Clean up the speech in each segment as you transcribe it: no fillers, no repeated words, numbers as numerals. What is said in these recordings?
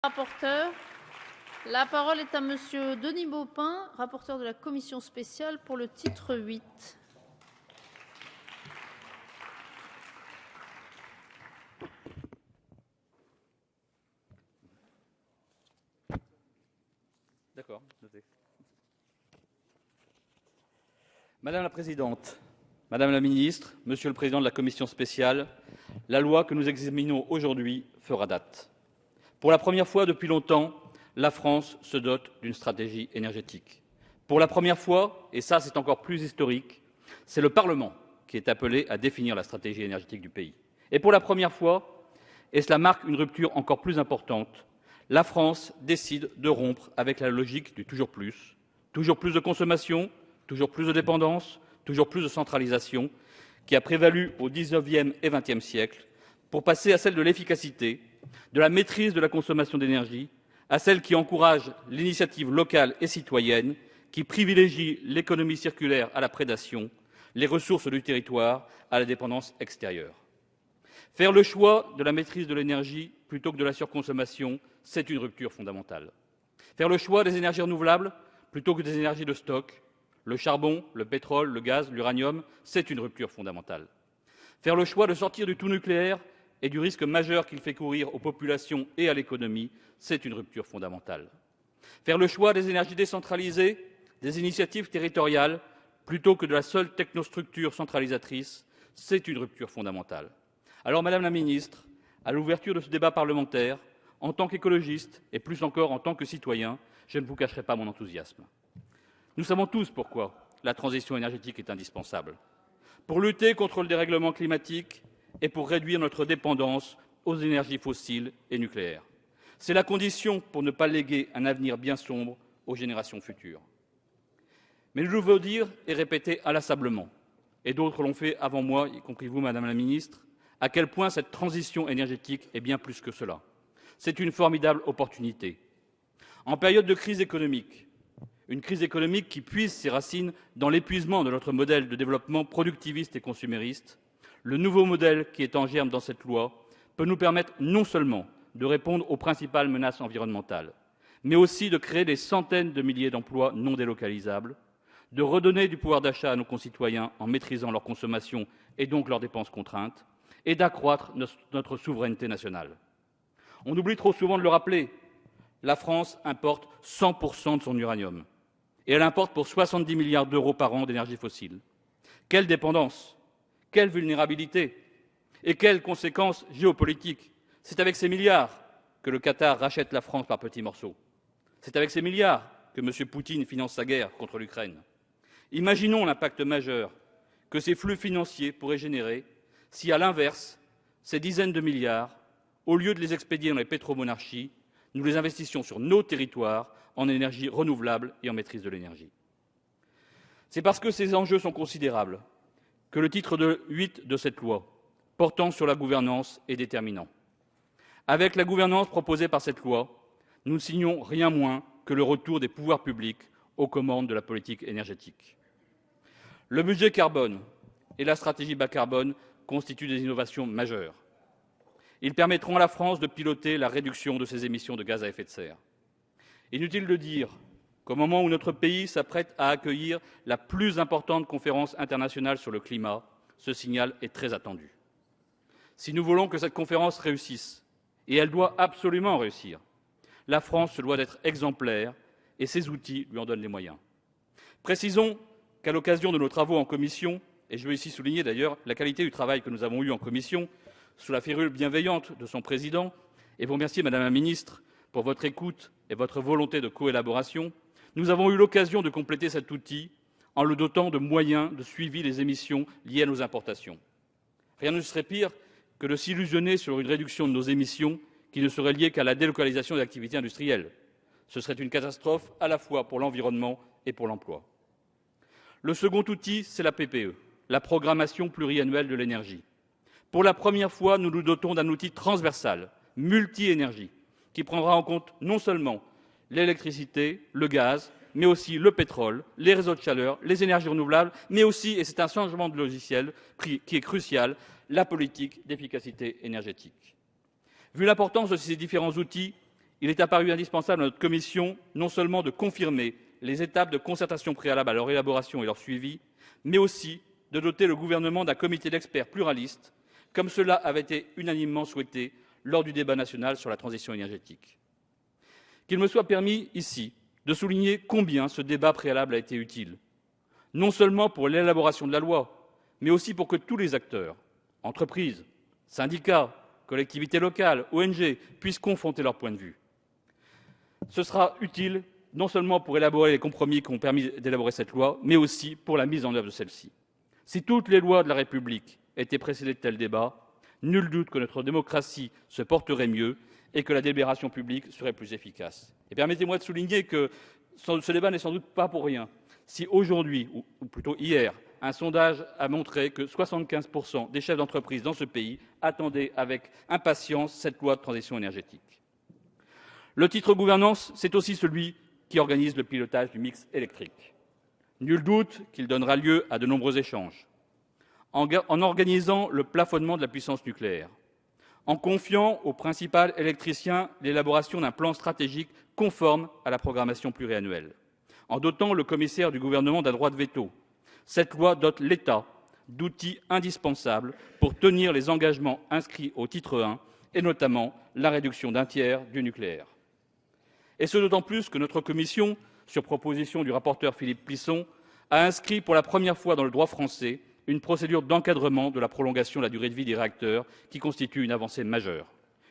Rapporteur. La parole est à monsieur Denis Baupin, rapporteur de la commission spéciale pour le titre 8. D'accord. Madame la Présidente, Madame la Ministre, Monsieur le Président de la Commission spéciale, la loi que nous examinons aujourd'hui fera date. Pour la première fois depuis longtemps, la France se dote d'une stratégie énergétique. Pour la première fois, et ça c'est encore plus historique, c'est le Parlement qui est appelé à définir la stratégie énergétique du pays. Et pour la première fois, et cela marque une rupture encore plus importante, la France décide de rompre avec la logique du toujours plus de consommation, toujours plus de dépendance, toujours plus de centralisation, qui a prévalu au XIXe et XXe siècle, pour passer à celle de l'efficacité, de la maîtrise de la consommation d'énergie, à celle qui encourage l'initiative locale et citoyenne, qui privilégie l'économie circulaire à la prédation, les ressources du territoire à la dépendance extérieure. Faire le choix de la maîtrise de l'énergie plutôt que de la surconsommation, c'est une rupture fondamentale. Faire le choix des énergies renouvelables plutôt que des énergies de stock, le charbon, le pétrole, le gaz, l'uranium, c'est une rupture fondamentale. Faire le choix de sortir du tout nucléaire et du risque majeur qu'il fait courir aux populations et à l'économie, c'est une rupture fondamentale. Faire le choix des énergies décentralisées, des initiatives territoriales, plutôt que de la seule technostructure centralisatrice, c'est une rupture fondamentale. Alors, Madame la Ministre, à l'ouverture de ce débat parlementaire, en tant qu'écologiste et plus encore en tant que citoyen, je ne vous cacherai pas mon enthousiasme. Nous savons tous pourquoi la transition énergétique est indispensable. Pour lutter contre le dérèglement climatique et pour réduire notre dépendance aux énergies fossiles et nucléaires. C'est la condition pour ne pas léguer un avenir bien sombre aux générations futures. Mais nous devons dire et répéter inlassablement, et d'autres l'ont fait avant moi, y compris vous, Madame la Ministre, à quel point cette transition énergétique est bien plus que cela. C'est une formidable opportunité. En période de crise économique, une crise économique qui puise ses racines dans l'épuisement de notre modèle de développement productiviste et consumériste, le nouveau modèle qui est en germe dans cette loi peut nous permettre non seulement de répondre aux principales menaces environnementales, mais aussi de créer des centaines de milliers d'emplois non délocalisables, de redonner du pouvoir d'achat à nos concitoyens en maîtrisant leur consommation et donc leurs dépenses contraintes, et d'accroître notre souveraineté nationale. On oublie trop souvent de le rappeler, la France importe 100% de son uranium, et elle importe pour 70 milliards d'euros par an d'énergie fossile. Quelle dépendance, quelle vulnérabilité et quelles conséquences géopolitiques. C'est avec ces milliards que le Qatar rachète la France par petits morceaux. C'est avec ces milliards que M. Poutine finance sa guerre contre l'Ukraine. Imaginons l'impact majeur que ces flux financiers pourraient générer si, à l'inverse, ces dizaines de milliards, au lieu de les expédier dans les pétromonarchies, nous les investissions sur nos territoires en énergie renouvelable et en maîtrise de l'énergie. C'est parce que ces enjeux sont considérables que le titre 8 de cette loi, portant sur la gouvernance, est déterminant. Avec la gouvernance proposée par cette loi, nous ne signons rien moins que le retour des pouvoirs publics aux commandes de la politique énergétique. Le budget carbone et la stratégie bas carbone constituent des innovations majeures. Ils permettront à la France de piloter la réduction de ses émissions de gaz à effet de serre. Inutile de dire qu'au moment où notre pays s'apprête à accueillir la plus importante conférence internationale sur le climat, ce signal est très attendu. Si nous voulons que cette conférence réussisse, et elle doit absolument réussir, la France se doit d'être exemplaire et ses outils lui en donnent les moyens. Précisons qu'à l'occasion de nos travaux en commission, et je veux ici souligner d'ailleurs la qualité du travail que nous avons eu en commission, sous la férule bienveillante de son président, et vous remercier, Madame la Ministre, pour votre écoute et votre volonté de coélaboration, nous avons eu l'occasion de compléter cet outil en le dotant de moyens de suivi des émissions liées à nos importations. Rien ne serait pire que de s'illusionner sur une réduction de nos émissions qui ne serait liée qu'à la délocalisation des activités industrielles. Ce serait une catastrophe à la fois pour l'environnement et pour l'emploi. Le second outil, c'est la PPE, la programmation pluriannuelle de l'énergie. Pour la première fois, nous nous dotons d'un outil transversal, multi-énergie, qui prendra en compte non seulement l'électricité, le gaz, mais aussi le pétrole, les réseaux de chaleur, les énergies renouvelables, mais aussi, et c'est un changement de logiciel qui est crucial, la politique d'efficacité énergétique. Vu l'importance de ces différents outils, il est apparu indispensable à notre commission non seulement de confirmer les étapes de concertation préalables à leur élaboration et leur suivi, mais aussi de doter le gouvernement d'un comité d'experts pluraliste, comme cela avait été unanimement souhaité lors du débat national sur la transition énergétique. Qu'il me soit permis ici de souligner combien ce débat préalable a été utile, non seulement pour l'élaboration de la loi, mais aussi pour que tous les acteurs, entreprises, syndicats, collectivités locales, ONG, puissent confronter leurs points de vue. Ce sera utile non seulement pour élaborer les compromis qui ont permis d'élaborer cette loi, mais aussi pour la mise en œuvre de celle-ci. Si toutes les lois de la République étaient précédées de tels débats, nul doute que notre démocratie se porterait mieux et que la délibération publique serait plus efficace. Et permettez-moi de souligner que ce débat n'est sans doute pas pour rien. Si aujourd'hui, ou plutôt hier, un sondage a montré que 75% des chefs d'entreprise dans ce pays attendaient avec impatience cette loi de transition énergétique. Le titre gouvernance, c'est aussi celui qui organise le pilotage du mix électrique. Nul doute qu'il donnera lieu à de nombreux échanges. En organisant le plafonnement de la puissance nucléaire, en confiant au principal électricien l'élaboration d'un plan stratégique conforme à la programmation pluriannuelle, en dotant le commissaire du gouvernement d'un droit de veto, cette loi dote l'État d'outils indispensables pour tenir les engagements inscrits au titre 1 et notamment la réduction d'un tiers du nucléaire. Et ce d'autant plus que notre commission, sur proposition du rapporteur Philippe Plisson, a inscrit pour la première fois dans le droit français une procédure d'encadrement de la prolongation de la durée de vie des réacteurs qui constitue une avancée majeure.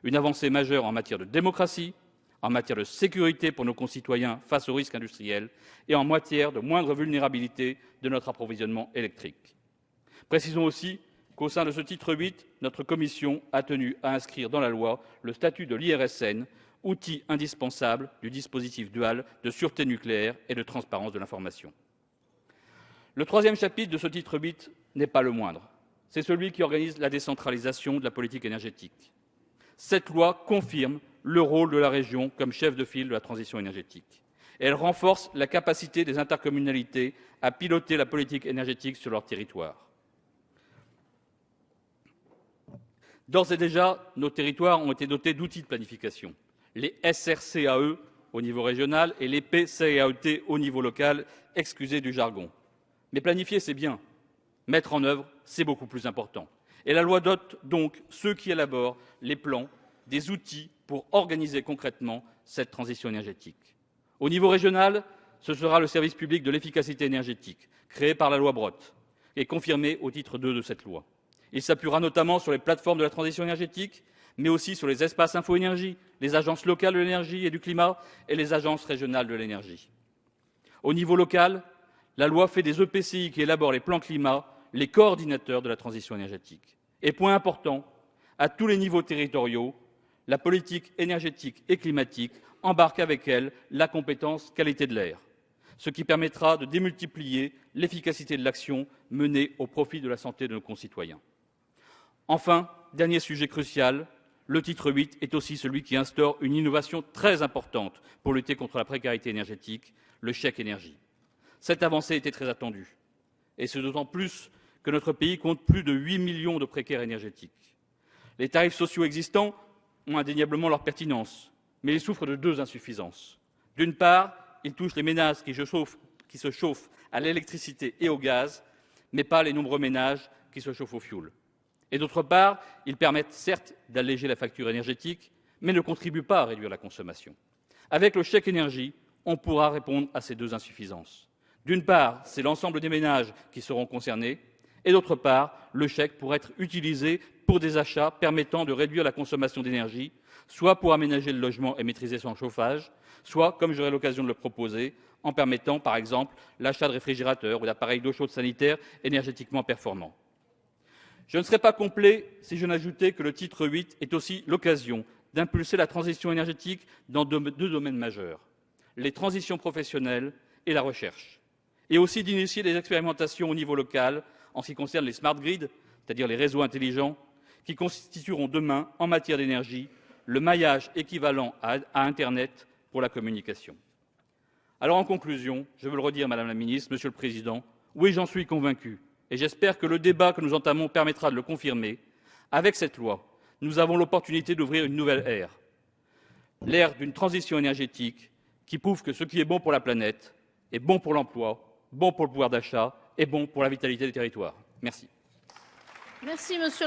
Une avancée majeure en matière de démocratie, en matière de sécurité pour nos concitoyens face aux risques industriels et en matière de moindre vulnérabilité de notre approvisionnement électrique. Précisons aussi qu'au sein de ce titre 8, notre commission a tenu à inscrire dans la loi le statut de l'IRSN, outil indispensable du dispositif dual de sûreté nucléaire et de transparence de l'information. Le troisième chapitre de ce titre 8 n'est pas le moindre. C'est celui qui organise la décentralisation de la politique énergétique. Cette loi confirme le rôle de la région comme chef de file de la transition énergétique. Elle renforce la capacité des intercommunalités à piloter la politique énergétique sur leur territoire. D'ores et déjà, nos territoires ont été dotés d'outils de planification. Les SRCAE au niveau régional et les PCAET au niveau local, excusez du jargon. Mais planifier, c'est bien. Mettre en œuvre, c'est beaucoup plus important. Et la loi dote donc ceux qui élaborent les plans des outils pour organiser concrètement cette transition énergétique. Au niveau régional, ce sera le service public de l'efficacité énergétique, créé par la loi Brottes et confirmé au titre 2 de cette loi. Il s'appuiera notamment sur les plateformes de la transition énergétique, mais aussi sur les espaces info-énergie, les agences locales de l'énergie et du climat et les agences régionales de l'énergie. Au niveau local, la loi fait des EPCI qui élaborent les plans climat les coordinateurs de la transition énergétique. Et point important, à tous les niveaux territoriaux, la politique énergétique et climatique embarque avec elle la compétence qualité de l'air, ce qui permettra de démultiplier l'efficacité de l'action menée au profit de la santé de nos concitoyens. Enfin, dernier sujet crucial, le titre 8 est aussi celui qui instaure une innovation très importante pour lutter contre la précarité énergétique, le chèque énergie. Cette avancée était très attendue, et c'est d'autant plus que notre pays compte plus de 8 millions de précaires énergétiques. Les tarifs sociaux existants ont indéniablement leur pertinence, mais ils souffrent de deux insuffisances. D'une part, ils touchent les ménages qui se chauffent à l'électricité et au gaz, mais pas les nombreux ménages qui se chauffent au fioul. Et d'autre part, ils permettent certes d'alléger la facture énergétique, mais ne contribuent pas à réduire la consommation. Avec le chèque énergie, on pourra répondre à ces deux insuffisances. D'une part, c'est l'ensemble des ménages qui seront concernés, et d'autre part, le chèque pourrait être utilisé pour des achats permettant de réduire la consommation d'énergie, soit pour aménager le logement et maîtriser son chauffage, soit, comme j'aurai l'occasion de le proposer, en permettant, par exemple, l'achat de réfrigérateurs ou d'appareils d'eau chaude sanitaire énergétiquement performants. Je ne serais pas complet si je n'ajoutais que le titre 8 est aussi l'occasion d'impulser la transition énergétique dans deux domaines majeurs, les transitions professionnelles et la recherche, et aussi d'initier des expérimentations au niveau local en ce qui concerne les smart grids, c'est-à-dire les réseaux intelligents, qui constitueront demain, en matière d'énergie, le maillage équivalent à Internet pour la communication. Alors, en conclusion, je veux le redire, Madame la Ministre, Monsieur le Président, oui, j'en suis convaincu, et j'espère que le débat que nous entamons permettra de le confirmer. Avec cette loi, nous avons l'opportunité d'ouvrir une nouvelle ère. l'ère d'une transition énergétique qui prouve que ce qui est bon pour la planète est bon pour l'emploi, bon pour le pouvoir d'achat et bon pour la vitalité des territoires. Merci. Merci, monsieur